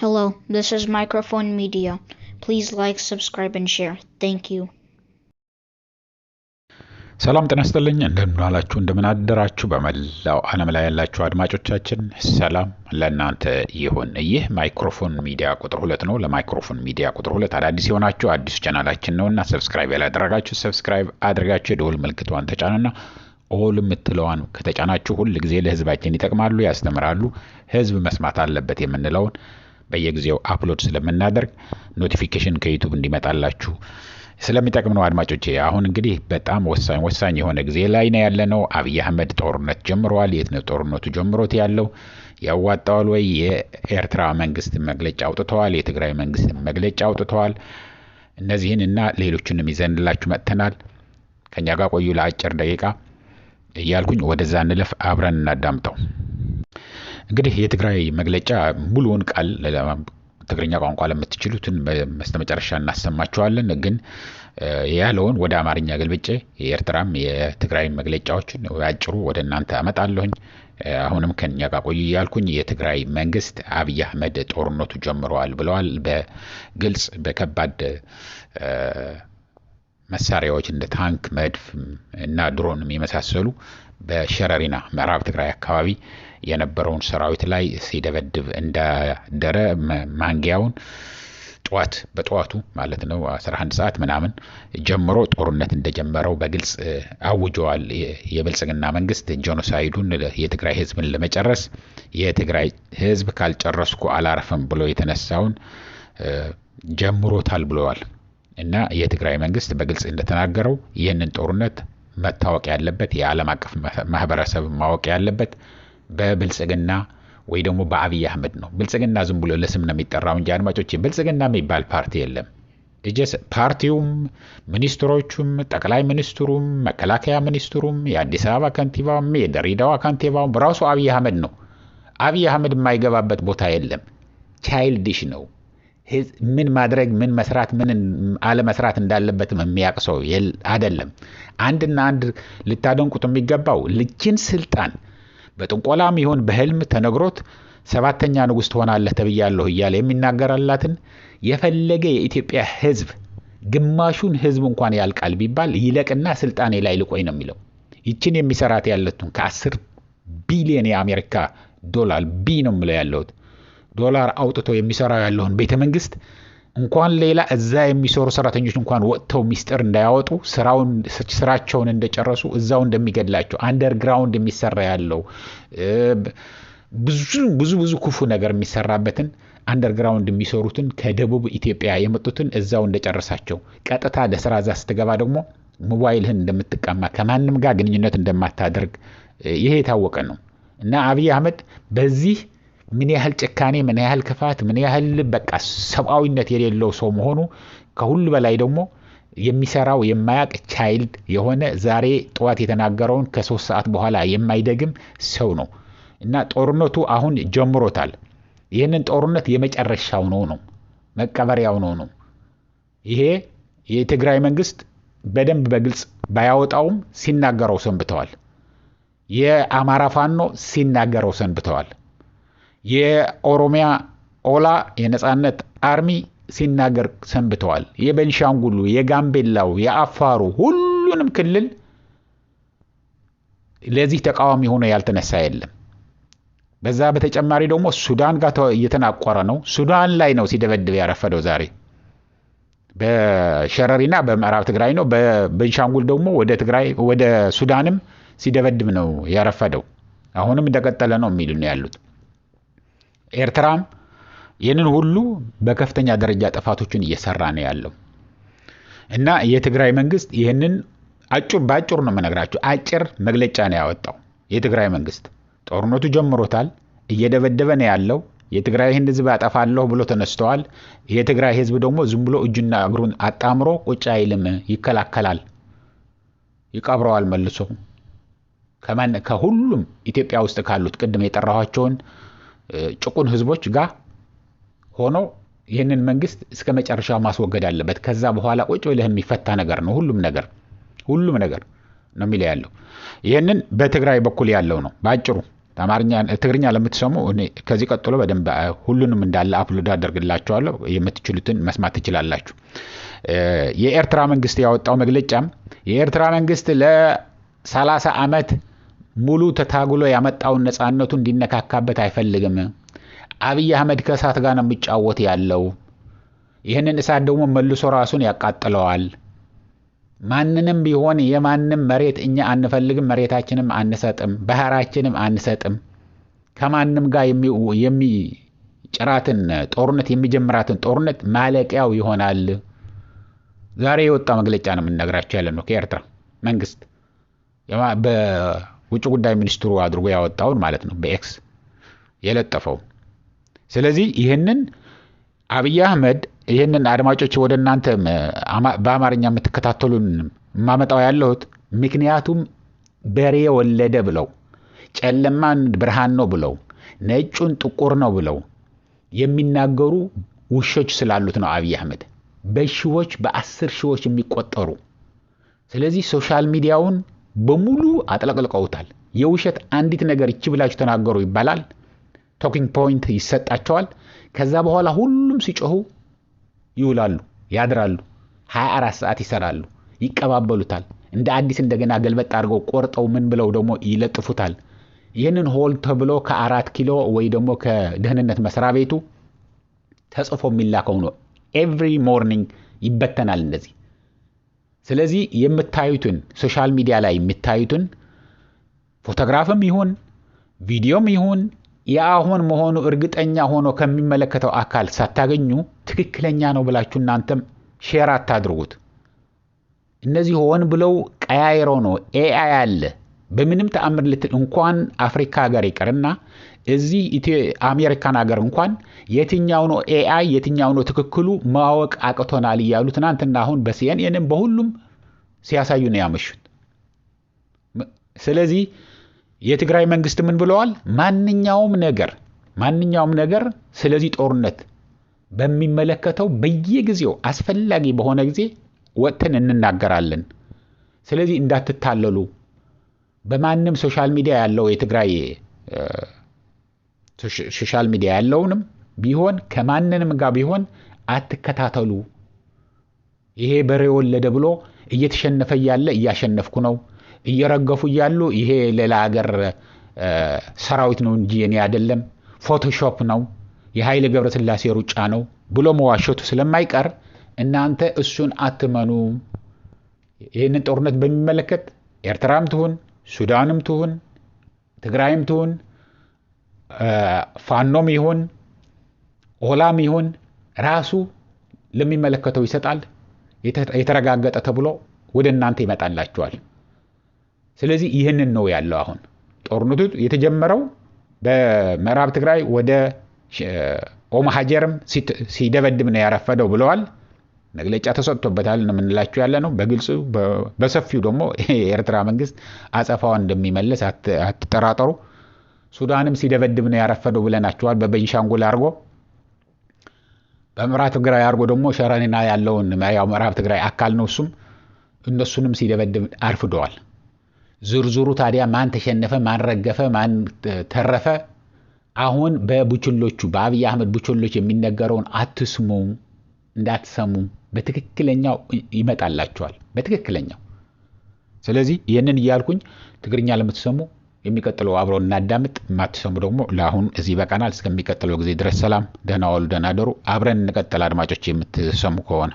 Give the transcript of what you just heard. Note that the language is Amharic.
Hello, this is Microphone Media. Please like, subscribe, and share. Thank you. ሰላም ጤና ይስጥልኝ እንደምን ዋላችሁ እንደምን አደራችሁ በመላው ዓለም ላይ ያላችሁ አድማጮቻችን ሰላም ለእናንተ ይሁን። ይህ ማይክሮፎን ሚዲያ ቁጥር 2 ነው። ለማይክሮፎን ሚዲያ ቁጥር 2 አዳዲስ የሆናችሁ አዲስ ቻናላችን ነውና ሰብስክራይብ ያላደረጋችሁ ሰብስክራይብ አድርጋችሁ የደወል ምልክቷን ተጫኑና ኦል የምትለዋን ከተጫናችሁ ሁሉ ጊዜ ለህዝባችን ይጠቅማሉ ያስተምራሉ ህዝብ መስማት አለበት የምንለውን በየጊዜው አፕሎድ ስለምናደርግ ኖቲፊኬሽን ከዩቲዩብ እንዲመጣላችሁ ስለሚጠቅም ነው። አድማጮቼ አሁን እንግዲህ በጣም ወሳኝ የሆነ ጊዜ ላይ ነው ያለነው። አብይ አህመድ ጦርነት ጀምሯል። የት ነው ጦርነቱ ጀምሮት ያለው? ያዋጣዋል ወይ? የኤርትራ መንግስት መግለጫ አውጥተዋል። የትግራይ መንግስት መግለጫ አውጥተዋል። እነዚህን እና ሌሎችንም ይዘንላችሁ መጥተናል። ከኛ ጋር ቆዩ ለአጭር ደቂቃ እያልኩኝ ወደዛ እንለፍ፣ አብረን እናዳምጠው። እንግዲህ የትግራይ መግለጫ ሙሉውን ቃል ትግርኛ ቋንቋ ለምትችሉትን በመስተመጨረሻ እናሰማችኋለን። ግን ያለውን ወደ አማርኛ ገልብጬ የኤርትራም የትግራይ መግለጫዎችን አጭሩ ወደ እናንተ አመጣለሁኝ። አሁንም ከኛ ጋር ቆዩ እያልኩኝ የትግራይ መንግስት አብይ አህመድ ጦርነቱ ጀምረዋል ብለዋል። በግልጽ በከባድ መሳሪያዎች እንደ ታንክ፣ መድፍ እና ድሮንም የመሳሰሉ በሸረሪና ምዕራብ ትግራይ አካባቢ የነበረውን ሰራዊት ላይ ሲደበድብ እንዳደረ ማንጊያውን በጠዋቱ ማለት ነው 11 ሰዓት ምናምን ጀምሮ ጦርነት እንደጀመረው በግልጽ አውጀዋል። የብልጽግና መንግስት ጄኖሳይዱን የትግራይ ህዝብን ለመጨረስ የትግራይ ህዝብ ካልጨረስኩ አላረፈም ብሎ የተነሳውን ጀምሮታል ብለዋል። እና የትግራይ መንግስት በግልጽ እንደተናገረው ይህንን ጦርነት መታወቅ ያለበት የዓለም አቀፍ ማህበረሰብ ማወቅ ያለበት በብልጽግና ወይ ደግሞ በአብይ አህመድ ነው። ብልጽግና ዝም ብሎ ለስም ነው የሚጠራው እንጂ አድማጮች ብልጽግና የሚባል ፓርቲ የለም። ፓርቲውም ሚኒስትሮቹም ጠቅላይ ሚኒስትሩም መከላከያ ሚኒስትሩም የአዲስ አበባ ከንቲባውም የድሬዳዋ ከንቲባውም ራሱ አብይ አህመድ ነው። አብይ አህመድ የማይገባበት ቦታ የለም። ቻይልዲሽ ነው። ምን ማድረግ ምን መስራት ምን አለመስራት እንዳለበት የሚያውቅ ሰው አይደለም። አንድና አንድ ልታደንቁት የሚገባው ልጅን ስልጣን በጥንቆላም ይሁን በህልም ተነግሮት 7ኛ ንጉስ ትሆናለህ ተብያለሁ እያለ የሚናገራላትን የፈለገ የኢትዮጵያ ህዝብ ግማሹን ህዝብ እንኳን ያልቃል ቢባል ይለቅና ስልጣኔ ላይ ልቆይ ነው የሚለው። ይችን የሚሰራት ያለቱን ከ10 ቢሊዮን የአሜሪካ ዶላር ነው የምለው ያለው ዶላር አውጥቶ የሚሰራው ያለውን ቤተ መንግስት እንኳን ሌላ እዛ የሚሰሩ ሰራተኞች እንኳን ወጥተው ሚስጥር እንዳያወጡ ስራቸውን እንደጨረሱ እዛው እንደሚገድላቸው አንደርግራውንድ የሚሰራ ያለው ብዙ ክፉ ነገር የሚሰራበትን አንደርግራውንድ የሚሰሩትን ከደቡብ ኢትዮጵያ የመጡትን እዛው እንደጨረሳቸው ቀጥታ ለስራ እዛ ስትገባ ደግሞ ሞባይልህን እንደምትቀማ ከማንም ጋር ግንኙነት እንደማታደርግ ይሄ የታወቀ ነው። እና አብይ አህመድ በዚህ ምን ያህል ጭካኔ ምን ያህል ክፋት ምን ያህል በቃ ሰብአዊነት የሌለው ሰው መሆኑ ከሁሉ በላይ ደግሞ የሚሰራው የማያቅ ቻይልድ የሆነ ዛሬ ጠዋት የተናገረውን ከ3 ሰዓት በኋላ የማይደግም ሰው ነው። እና ጦርነቱ አሁን ጀምሮታል። ይህንን ጦርነት የመጨረሻው ነው መቀበሪያው ነው። ይሄ የትግራይ መንግስት በደንብ በግልጽ ባያወጣውም ሲናገረው ሰንብተዋል። የአማራ ፋኖ ሲናገረው ሰንብተዋል። የኦሮሚያ ኦላ የነጻነት አርሚ ሲናገር ሰንብተዋል። የቤንሻንጉሉ የጋምቤላው የአፋሩ ሁሉንም ክልል ለዚህ ተቃዋሚ ሆኖ ያልተነሳ የለም። በዛ በተጨማሪ ደግሞ ሱዳን ጋር እየተናቆረ ነው። ሱዳን ላይ ነው ሲደበድብ ያረፈደው ዛሬ በሸረሪና በምዕራብ ትግራይ ነው። በቤንሻንጉል ደግሞ ወደ ትግራይ ወደ ሱዳንም ሲደበድብ ነው ያረፈደው። አሁንም እንደቀጠለ ነው የሚሉን ያሉት። ኤርትራም ይህንን ሁሉ በከፍተኛ ደረጃ ጥፋቶችን እየሰራ ነው ያለው። እና የትግራይ መንግስት ይህንን ባጭሩ ነው መነግራችሁ አጭር መግለጫ ነው ያወጣው። የትግራይ መንግስት ጦርነቱ ጀምሮታል፣ እየደበደበ ነው ያለው። የትግራይ ህዝብ አጠፋለሁ ብሎ ተነስተዋል። የትግራይ ህዝብ ደግሞ ዝም ብሎ እጁና እግሩን አጣምሮ ቁጭ አይልም፣ ይከላከላል፣ ይቀብረዋል መልሶ ከሁሉም ኢትዮጵያ ውስጥ ካሉት ቅድም የጠራኋቸውን ጭቁን ህዝቦች ጋር ሆኖ ይህንን መንግስት እስከ መጨረሻው ማስወገድ አለበት። ከዛ በኋላ ቁጭ ብለህ የሚፈታ ነገር ነው ሁሉም ነገር ነው የሚለው ያለው። ይህንን በትግራይ በኩል ያለው ነው ባጭሩ። ትግርኛ ለምትሰሙ እኔ ከዚህ ቀጥሎ በደንብ ሁሉንም እንዳለ አፕሎድ አደርግላችኋለሁ የምትችሉትን መስማት ትችላላችሁ። የኤርትራ መንግስት ያወጣው መግለጫም የኤርትራ መንግስት ለ30 ዓመት ሙሉ ተታግሎ ያመጣውን ነፃነቱ እንዲነካካበት አይፈልግም። አብይ አህመድ ከእሳት ጋር ነው የሚጫወት ያለው። ይህንን እሳት ደግሞ መልሶ ራሱን ያቃጥለዋል። ማንንም ቢሆን የማንም መሬት እኛ አንፈልግም፣ መሬታችንም አንሰጥም፣ ባህራችንም አንሰጥም። ከማንም ጋር የሚጭራትን ጦርነት የሚጀምራትን ጦርነት ማለቂያው ይሆናል። ዛሬ የወጣ መግለጫ ነው የምንነግራችሁ ያለ ነው ከኤርትራ መንግስት በውጭ ጉዳይ ሚኒስትሩ አድርጎ ያወጣውን ማለት ነው በኤክስ የለጠፈው። ስለዚህ ይህንን አብይ አህመድ ይህንን አድማጮች ወደ እናንተ በአማርኛ የምትከታተሉን ማመጣው ያለሁት ምክንያቱም በሬ ወለደ ብለው ጨለማን ብርሃን ነው ብለው ነጩን ጥቁር ነው ብለው የሚናገሩ ውሾች ስላሉት ነው አብይ አህመድ በሺዎች በ10 ሺዎች የሚቆጠሩ። ስለዚህ ሶሻል ሚዲያውን በሙሉ አጥለቅልቀውታል። የውሸት አንዲት ነገር እቺ ብላችሁ ተናገሩ ይባላል። ቶኪንግ ፖይንት ይሰጣቸዋል። ከዛ በኋላ ሁሉም ሲጮሁ ይውላሉ፣ ያድራሉ፣ 24 ሰዓት ይሰራሉ፣ ይቀባበሉታል። እንደ አዲስ እንደገና ገልበጥ አድርገው ቆርጠው ምን ብለው ደግሞ ይለጥፉታል። ይህንን ሆል ተብሎ ከ4 ኪሎ ወይ ደግሞ ከደህንነት መስሪያ ቤቱ ተጽፎ የሚላከው ነው። ኤቭሪ ሞርኒንግ ይበተናል እንደዚህ። ስለዚህ የምታዩትን ሶሻል ሚዲያ ላይ የምታዩትን ፎቶግራፍም ይሁን ቪዲዮም ይሁን ያሁን መሆኑ እርግጠኛ ሆኖ ከሚመለከተው አካል ሳታገኙ ትክክለኛ ነው ብላችሁ እናንተም ሼር አታድርጉት። እነዚህ ሆን ብለው ቀያይረው ነው ኤአይ አለ በምንም ተአምር ልትል እንኳን አፍሪካ ሀገር ይቀርና እዚህ አሜሪካን ሀገር እንኳን የትኛው ነው ኤአይ የትኛው ነው ትክክሉ ማወቅ አቅቶናል እያሉ ትናንትና አሁን በሲኤንኤንም በሁሉም ሲያሳዩ ነው ያመሹት። ስለዚህ የትግራይ መንግስት ምን ብለዋል? ማንኛውም ነገር ስለዚህ ጦርነት በሚመለከተው በየጊዜው አስፈላጊ በሆነ ጊዜ ወጥተን እንናገራለን። ስለዚህ እንዳትታለሉ። በማንም ሶሻል ሚዲያ ያለው የትግራይ ሶሻል ሚዲያ ያለውንም ቢሆን ከማንንም ጋር ቢሆን አትከታተሉ። ይሄ በሬ ወለደ ብሎ እየተሸነፈ ያለ እያሸነፍኩ ነው እየረገፉ ያሉ ይሄ ሌላ ሀገር ሰራዊት ነው እንጂ እኔ አይደለም ፎቶሾፕ ነው የኃይለ ገብረስላሴ ሩጫ ነው ብሎ መዋሸቱ ስለማይቀር እናንተ እሱን አትመኑ። ይሄንን ጦርነት በሚመለከት ኤርትራም ትሁን ሱዳንም ትሁን ትግራይም ትሁን ፋኖም ይሁን ኦላም ይሁን ራሱ ለሚመለከተው ይሰጣል። የተረጋገጠ ተብሎ ወደ እናንተ ይመጣላችኋል። ስለዚህ ይህንን ነው ያለው። አሁን ጦርነቱ የተጀመረው በምዕራብ ትግራይ ወደ ኦማ ሀጀርም ሲደበድብ ነው ያረፈደው ብለዋል። መግለጫ ተሰጥቶበታል ነው የምንላችሁ ያለ ነው። በግልጽ በሰፊው ደግሞ የኤርትራ መንግስት አጸፋውን እንደሚመልስ አትጠራጠሩ። ሱዳንም ሲደበድብ ነው ያረፈደው ብለናቸዋል። በቤንሻንጉል አርጎ በምዕራብ ትግራይ አርጎ ደግሞ ሸረሪና ያለውን ያው ምዕራብ ትግራይ አካል ነው እሱም እነሱንም ሲደበድብ አርፍደዋል። ዝርዝሩ ታዲያ ማን ተሸነፈ ማን ረገፈ ማን ተረፈ አሁን በቡችሎቹ በአብይ አህመድ ቡችሎች የሚነገረውን አትስሙ፣ እንዳትሰሙ። በትክክለኛው ይመጣላችኋል በትክክለኛው። ስለዚህ ይሄንን ይያልኩኝ ትግርኛ ለምትሰሙ የሚቀጥለው አብሮ እናዳምጥ፣ ማትሰሙ ደግሞ ለአሁን እዚህ በቃናል። እስከሚቀጥለው ጊዜ ድረስ ሰላም፣ ደህና ዋሉ፣ ደህና ደሩ። አብረን እንቀጥል አድማጮች የምትሰሙ ከሆነ